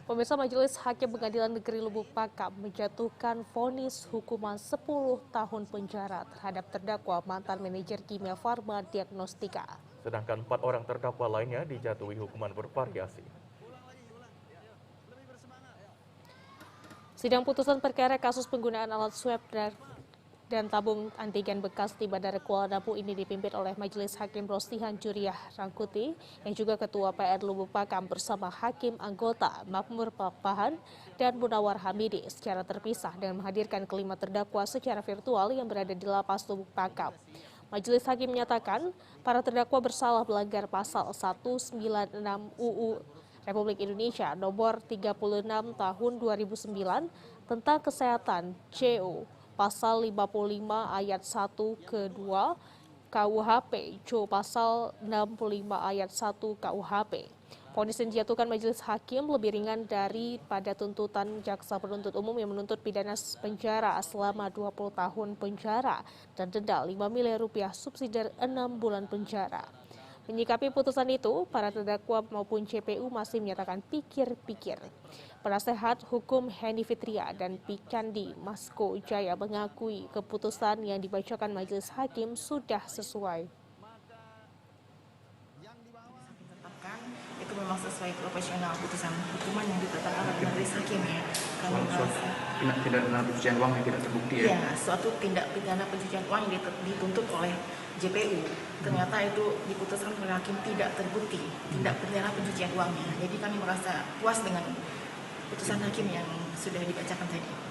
Pemirsa, Majelis Hakim Pengadilan Negeri Lubuk Pakam menjatuhkan vonis hukuman 10 tahun penjara terhadap terdakwa mantan manajer Kimia Farma Diagnostika. Sedangkan 4 orang terdakwa lainnya dijatuhi hukuman bervariasi. Sidang putusan perkara kasus penggunaan alat swab dan tabung antigen bekas di Bandara Kuala Namu ini dipimpin oleh Majelis Hakim Rostihan Juriah Rangkuti yang juga Ketua PR Lubuk Pakam bersama Hakim anggota Makmur Papahan dan Munawar Hamidi secara terpisah dengan menghadirkan kelima terdakwa secara virtual yang berada di lapas Lubuk Pakam. Majelis Hakim menyatakan para terdakwa bersalah melanggar pasal 196 UU Republik Indonesia nomor 36 tahun 2009 tentang kesehatan (CU), pasal 55 ayat 1 ke 2 KUHP, pasal 65 ayat 1 KUHP. Vonis yang dijatuhkan Majelis Hakim lebih ringan daripada tuntutan jaksa penuntut umum yang menuntut pidana penjara selama 20 tahun penjara dan denda 5 miliar rupiah subsidiar 6 bulan penjara. Menyikapi putusan itu, para terdakwa maupun JPU masih menyatakan pikir-pikir. Penasehat hukum Henny Fitria dan Pikandi Masko Jaya mengakui keputusan yang dibacakan Majelis Hakim sudah sesuai. Itu memang sesuai profesional putusan hukuman yang ditetapkan oleh Majelis Hakim ya. Kami merasa tindak pidana pencucian uang yang tidak terbukti ya. Ya, suatu tindak pidana pencucian uang yang dituntut oleh JPU. Ternyata itu diputuskan oleh hakim tidak terbukti tindak pidana pencucian uangnya. Jadi kami merasa puas dengan putusan hakim yang sudah dibacakan tadi.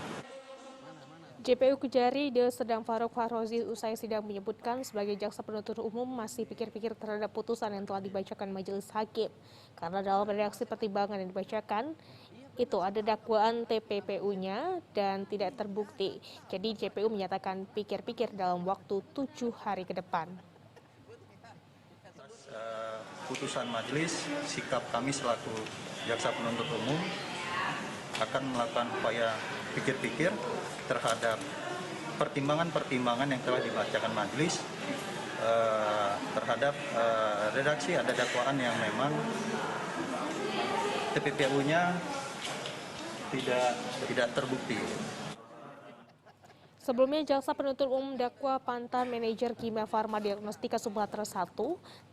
JPU Kejari De Sedang Farouk Farozi usai sidang menyebutkan sebagai jaksa penuntut umum masih pikir-pikir terhadap putusan yang telah dibacakan Majelis Hakim. Karena dalam redaksi pertimbangan yang dibacakan, itu ada dakwaan TPPU-nya dan tidak terbukti. Jadi JPU menyatakan pikir-pikir dalam waktu 7 hari ke depan. Putusan majelis, sikap kami selaku jaksa penuntut umum akan melakukan upaya pikir-pikir terhadap pertimbangan-pertimbangan yang telah dibacakan majelis terhadap redaksi ada dakwaan yang memang TPPU-nya tidak terbukti. Sebelumnya, jaksa penuntut umum mendakwa mantan manajer Kimia Farma Diagnostika Sumatera 1,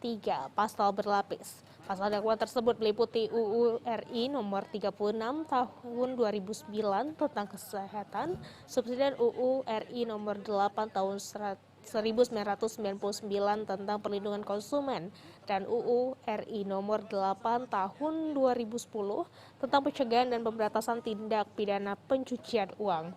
3 pasal berlapis. Pasal dakwaan tersebut meliputi UU RI nomor 36 tahun 2009 tentang kesehatan, subsidiar UU RI nomor 8 tahun 1999 tentang perlindungan konsumen, dan UU RI nomor 8 tahun 2010 tentang pencegahan dan pemberantasan tindak pidana pencucian uang.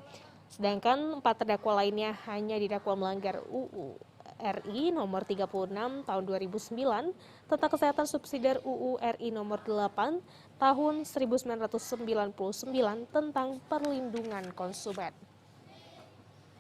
Sedangkan 4 terdakwa lainnya hanya didakwa melanggar UU RI nomor 36 tahun 2009 tentang kesehatan, subsidiar UU RI nomor 8 tahun 1999 tentang perlindungan konsumen.